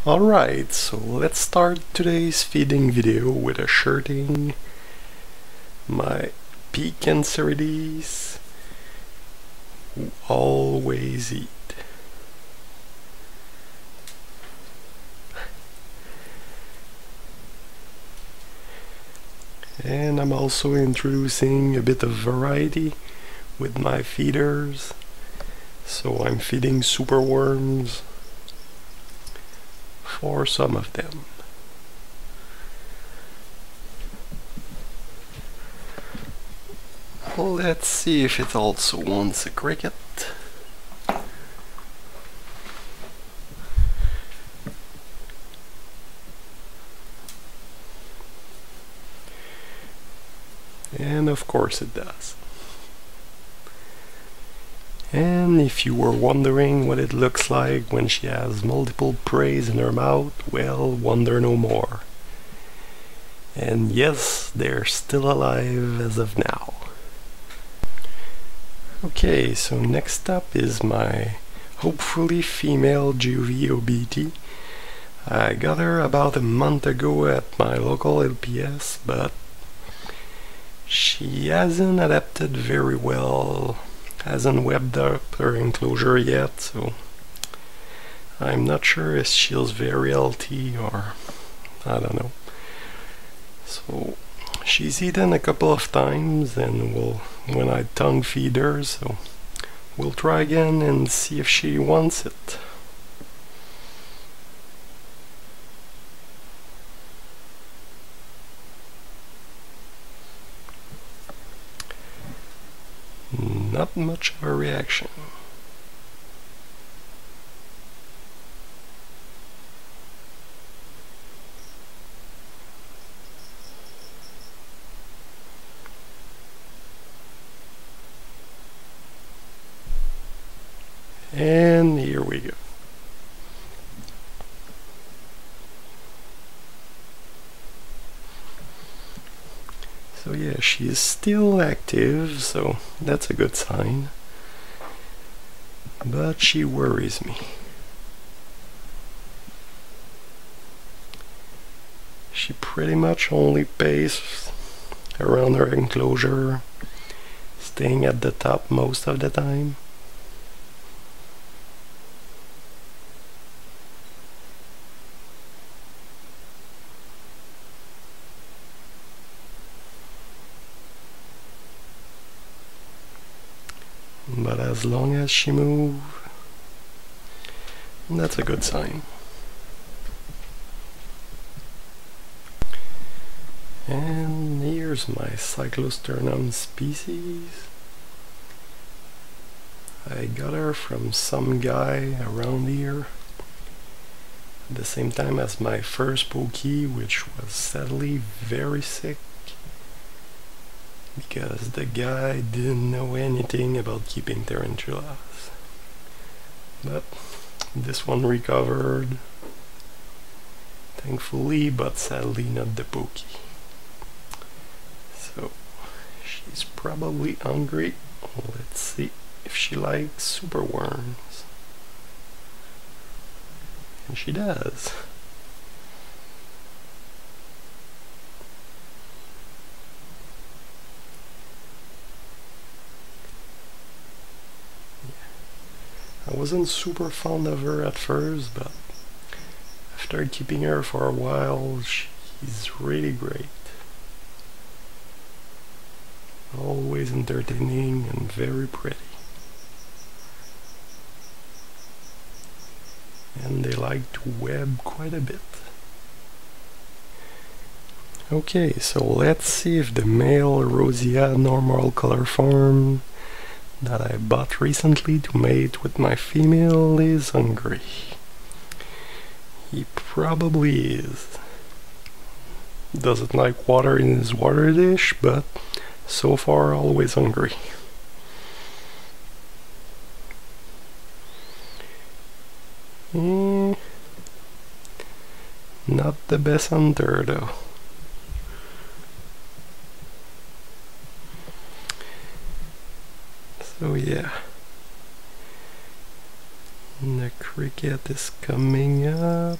Alright, so let's start today's feeding video with asserting my Poecilotheria who always eat. And I'm also introducing a bit of variety with my feeders. So I'm feeding superworms for some of them. Let's see if it also wants a cricket. And of course it does. And if you were wondering what it looks like when she has multiple preys in her mouth, well, wonder no more. And yes, they're still alive as of now. Okay, so next up is my hopefully female Juvie OBT. I got her about a month ago at my local LPS, but she hasn't adapted very well. Hasn't webbed up her enclosure yet, so I'm not sure if she's very healthy or I don't know. So she's eaten a couple of times and when I tongue feed her, so we'll try again and see if she wants it. Not much of a reaction. And here we go. So yeah, she is still active, so that's a good sign. But she worries me. She pretty much only paces around her enclosure, staying at the top most of the time. But as long as she moves, that's a good sign. And here's my Cyclosternum species. I got her from some guy around here at the same time as my first Poeci, which was sadly very sick because the guy didn't know anything about keeping tarantulas. But this one recovered, thankfully, but sadly not the Poeci. So she's probably hungry. Let's see if she likes superworms. And she does. I wasn't super fond of her at first, but after keeping her for a while, she's really great. Always entertaining and very pretty. And they like to web quite a bit. Okay, so let's see if the male Rosia normal color form that I bought recently to mate with my female is hungry. He probably is. Doesn't like water in his water dish, but so far always hungry. Not the best hunter though. So yeah. The cricket is coming up.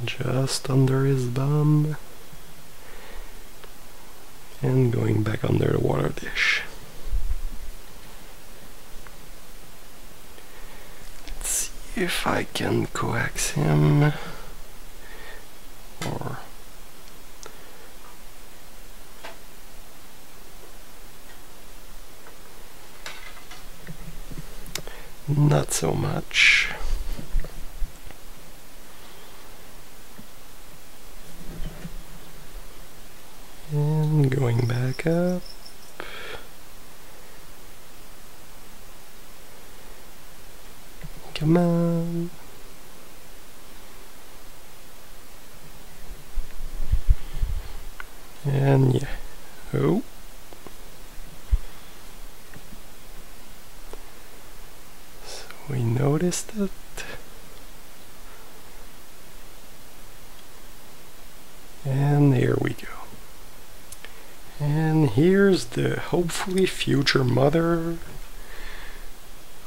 just under his bum, and going back under the water dish. Let's see if I can coax him, or not so much. And going back up. Come on. And yeah. Oh. So we noticed it. And there we go. And here's the hopefully future mother,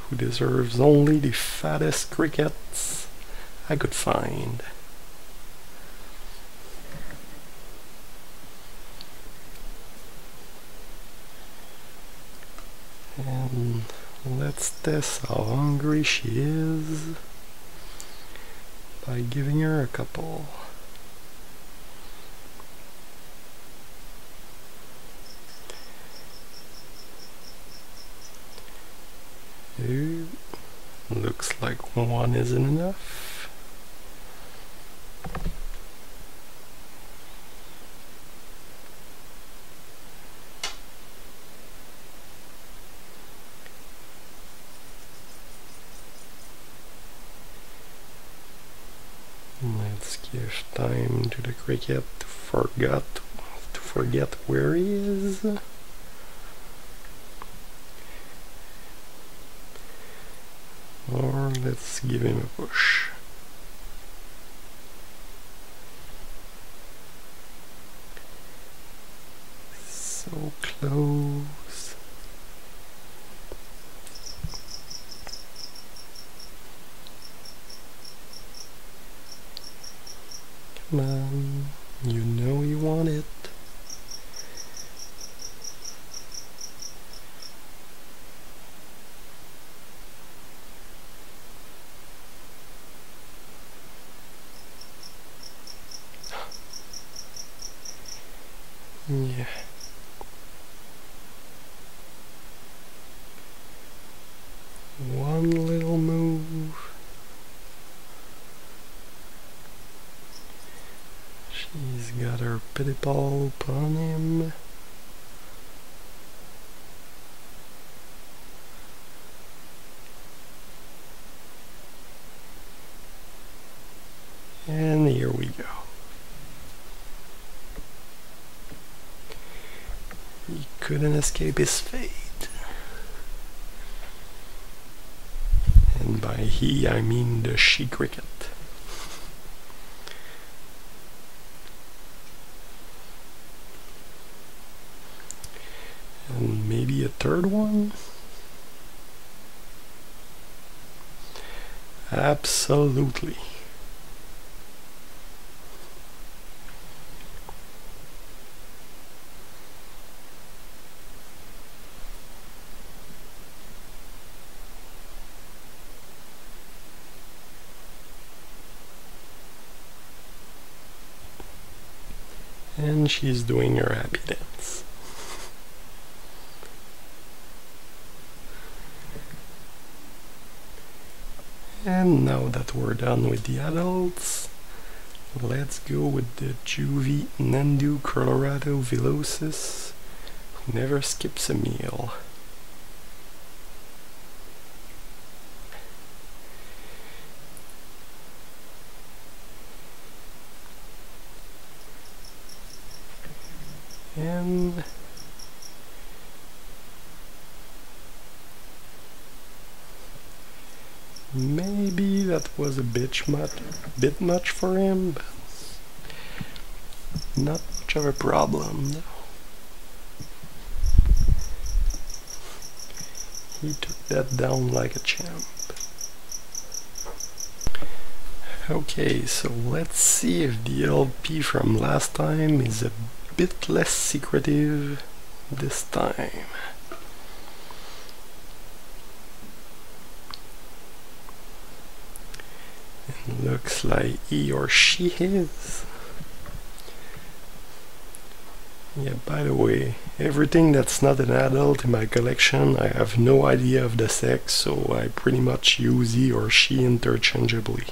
who deserves only the fattest crickets I could find. And let's test how hungry she is by giving her a couple. Looks like one isn't enough. Let's give time to the cricket to forget where he is. Or let's give him a push. So close. Come on, you know you want it. Yeah. One little move. She's got her pity ball upon him. And here we go. He couldn't escape his fate. And by he, I mean the she cricket. And maybe a third one? Absolutely. And she's doing her happy dance. And now that we're done with the adults, let's go with the Juvie Nandu Colorado Velocis, who never skips a meal. And maybe that was a bit much for him, but not much of a problem. He took that down like a champ. Okay, so let's see if the LP from last time is a bit less secretive this time. It looks like he or she is. Yeah, by the way, everything that's not an adult in my collection, I have no idea of the sex, so I pretty much use he or she interchangeably.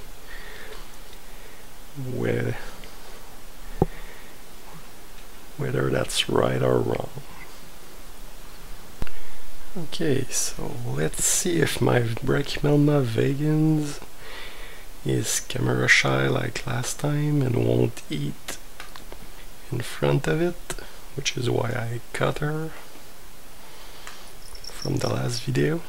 Whether that's right or wrong. Okay, so let's see if my Brachymelma vagans is camera shy like last time and won't eat in front of it, which is why I cut her from the last video.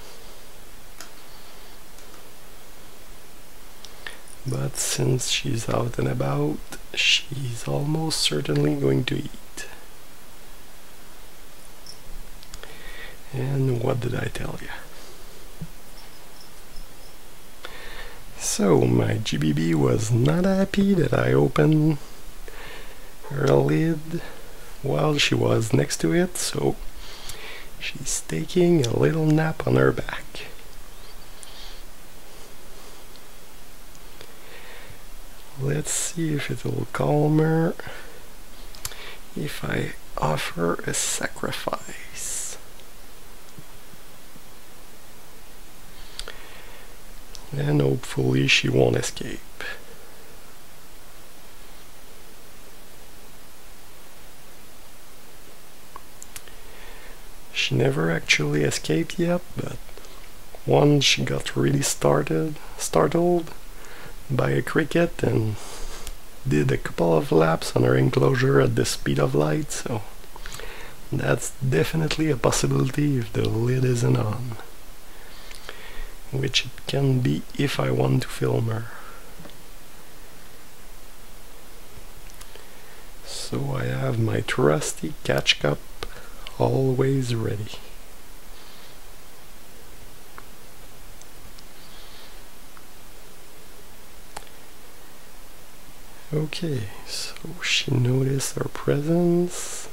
But since she's out and about, she's almost certainly going to eat. And what did I tell you? So my GBB was not happy that I opened her lid while she was next to it, so she's taking a little nap on her back. Let's see if it'll calm her if I offer a sacrifice. And hopefully she won't escape. She never actually escaped yet, but once she got really startled by a cricket and did a couple of laps on her enclosure at the speed of light, so that's definitely a possibility if the lid isn't on, which it can be if I want to film her. So I have my trusty catch cup always ready. Okay, so she noticed our presence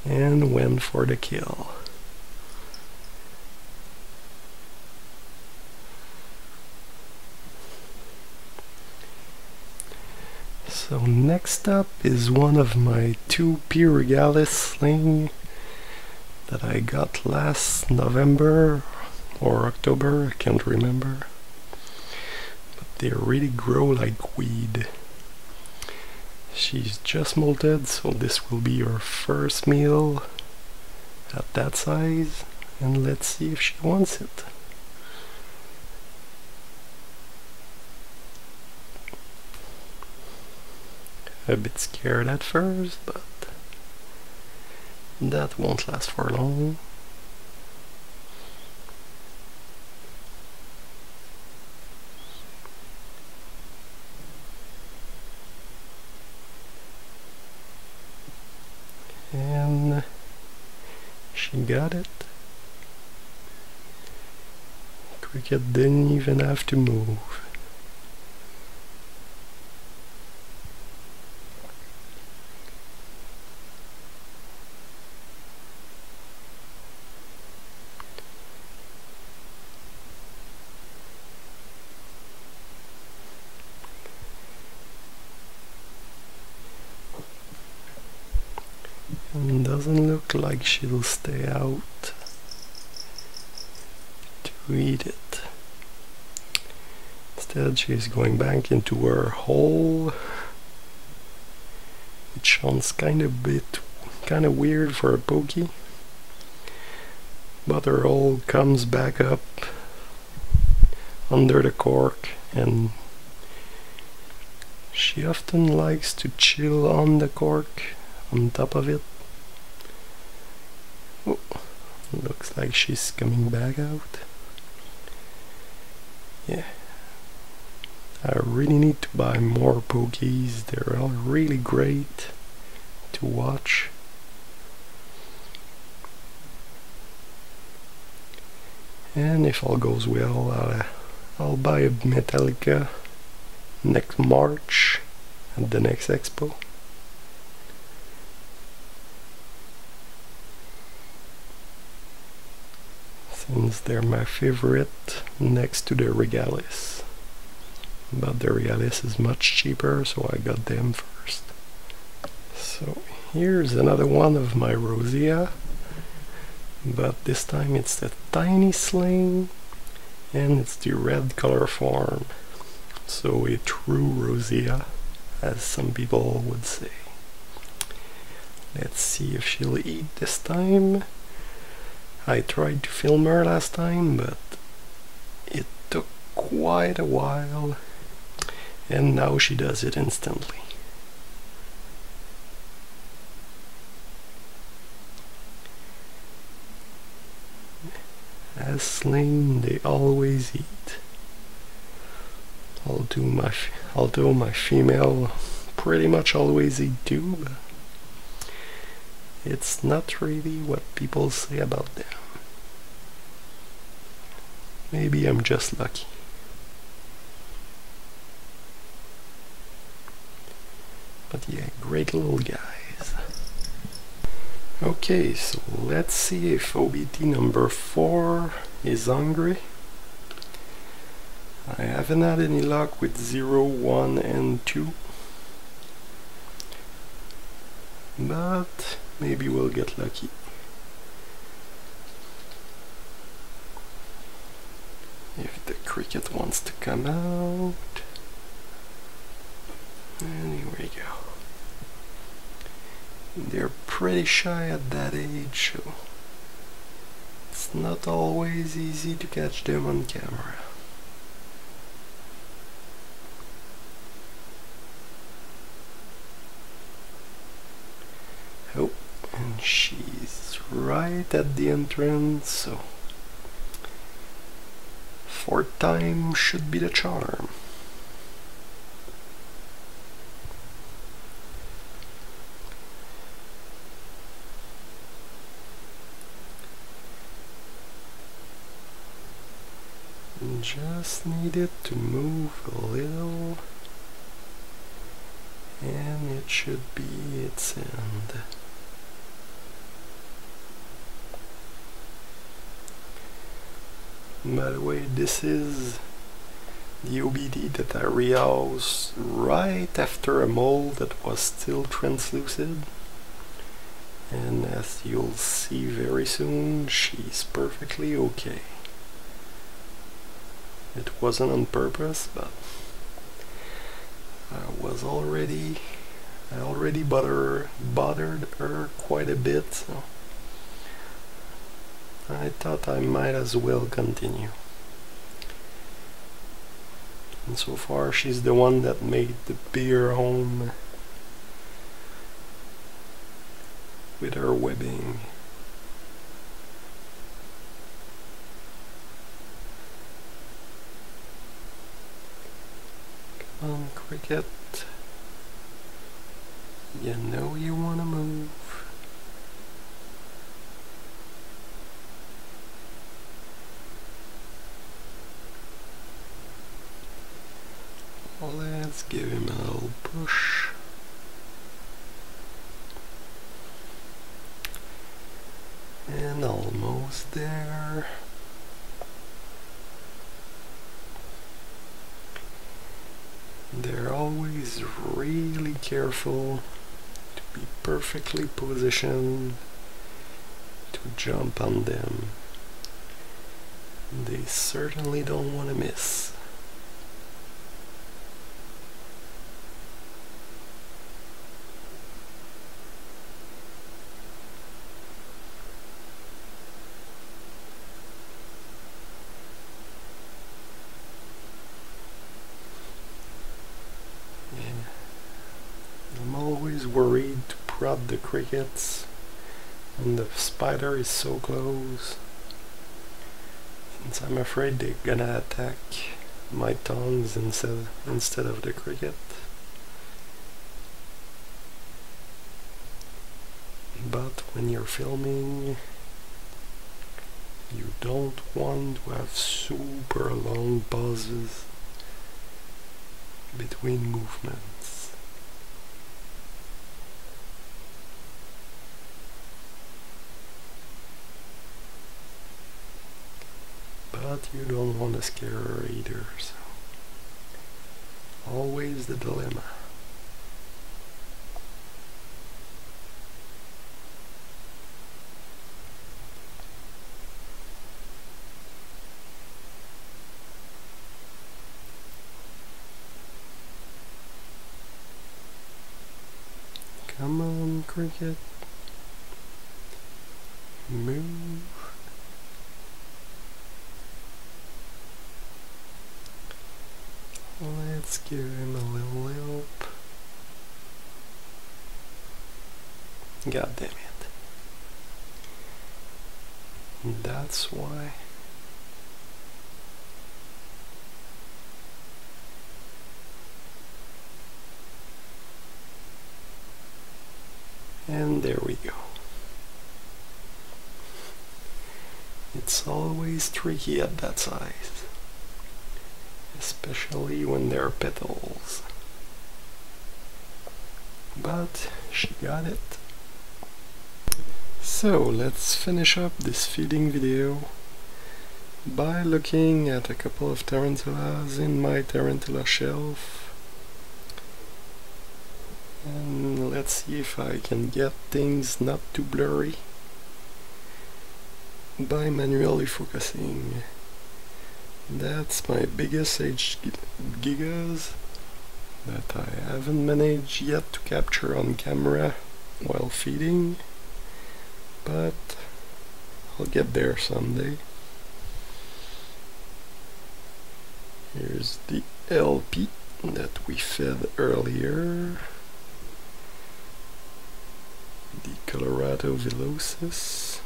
and went for the kill. So next up is one of my two P. regalis sling that I got last November or October, I can't remember. They really grow like weed. She's just molted, so this will be her first meal at that size, and let's see if she wants it. A bit scared at first, but that won't last for long. And she got it. Cricket didn't even have to move. And doesn't look like she'll stay out to eat it. Instead, she's going back into her hole, which sounds kind of weird for a pokey. But her hole comes back up under the cork, and she often likes to chill on the cork, on top of it. Oh, looks like she's coming back out. Yeah, I really need to buy more pokies. They're all really great to watch. And if all goes well, I'll buy a Metallica next March at the next expo. Since they're my favorite next to the Regalis. But the Regalis is much cheaper, so I got them first. So here's another one of my Rosia, but this time it's the tiny sling and it's the red color form. So a true Rosia, as some people would say. Let's see if she'll eat this time. I tried to film her last time, but it took quite a while, and now she does it instantly. As sling, they always eat. Although my female pretty much always eat too, but it's not really what people say about them. Maybe I'm just lucky. But yeah, great little guys. Okay, so let's see if OBT number 4 is hungry. I haven't had any luck with 0, 1 and 2. But maybe we'll get lucky. If the cricket wants to come out. And here we go. They're pretty shy at that age, so it's not always easy to catch them on camera. Oh, and she's right at the entrance, so 4th time should be the charm. Just need it to move a little, and it should be its end. By the way, this is the OBT that I rehoused right after a mole that was still translucid, and as you'll see very soon, she's perfectly okay. It wasn't on purpose, but I already bothered her quite a bit, so I thought I might as well continue. And so far she's the one that made the bigger home with her webbing. Come on, cricket. You know you want to move. Let's give him a little push. And almost there. They're always really careful to be perfectly positioned to jump on them. They certainly don't want to miss. Worried to prod the crickets and the spider is so close, since I'm afraid they're gonna attack my tongs instead of the cricket. But when you're filming, You don't want to have super long pauses between movements. But you don't want to scare her either, so always the dilemma. Come on, cricket. Move. Let's give him a little help. God damn it. That's why. And there we go. It's always tricky at that size, especially when they're petals. But she got it. So let's finish up this feeding video by looking at a couple of tarantulas in my tarantula shelf. And let's see if I can get things not too blurry by manually focusing. That's my biggest H gigas that I haven't managed yet to capture on camera while feeding, but I'll get there someday. Here's the LP that we fed earlier. The Colorado Velocis,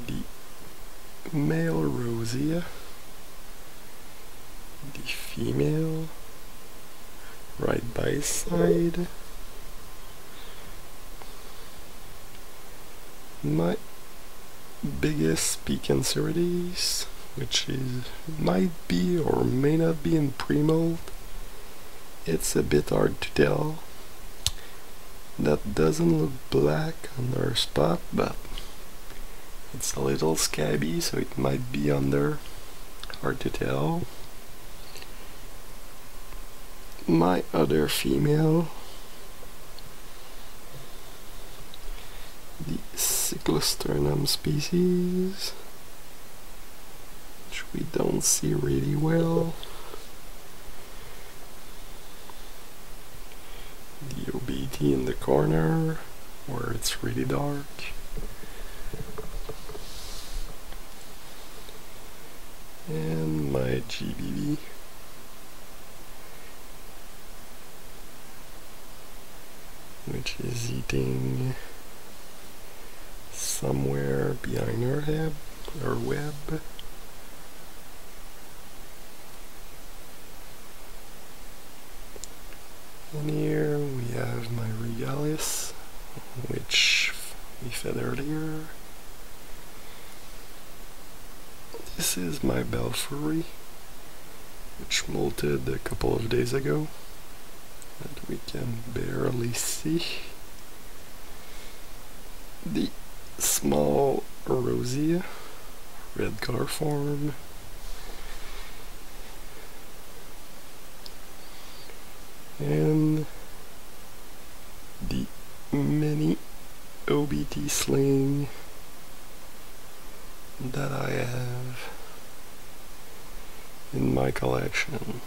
the male Rosia, the female right by side, my biggest Poecilotheria, which might be or may not be in pre-mold. It's a bit hard to tell. That doesn't look black on their spot, but it's a little scabby, so it might be under. Hard to tell. My other female, the Cyclosternum species, which we don't see really well. The OBT in the corner where it's really dark. And my GBB. Which is eating somewhere behind her web. And here we have my Regalis, which we fed earlier. This is my Belfry, which molted a couple of days ago, that we can barely see. The small Rosia, red color form. And the mini OBT sling that I have in my collection.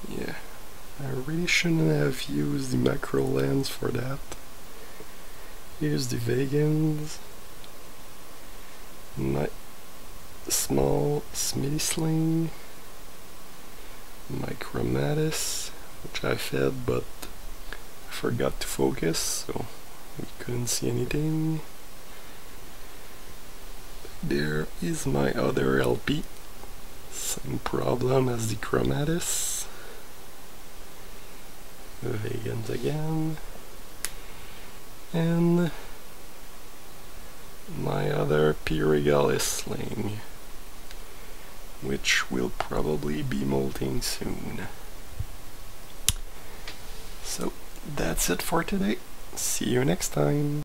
Yeah, I really shouldn't have used the macro lens for that. Here's the vegans, my small Smitty sling, my chromatis, which I fed but I forgot to focus, so we couldn't see anything. There is my other LP, same problem as the chromatis. vegans again, and my other Pyrigalis sling, which will probably be molting soon. So that's it for today. See you next time.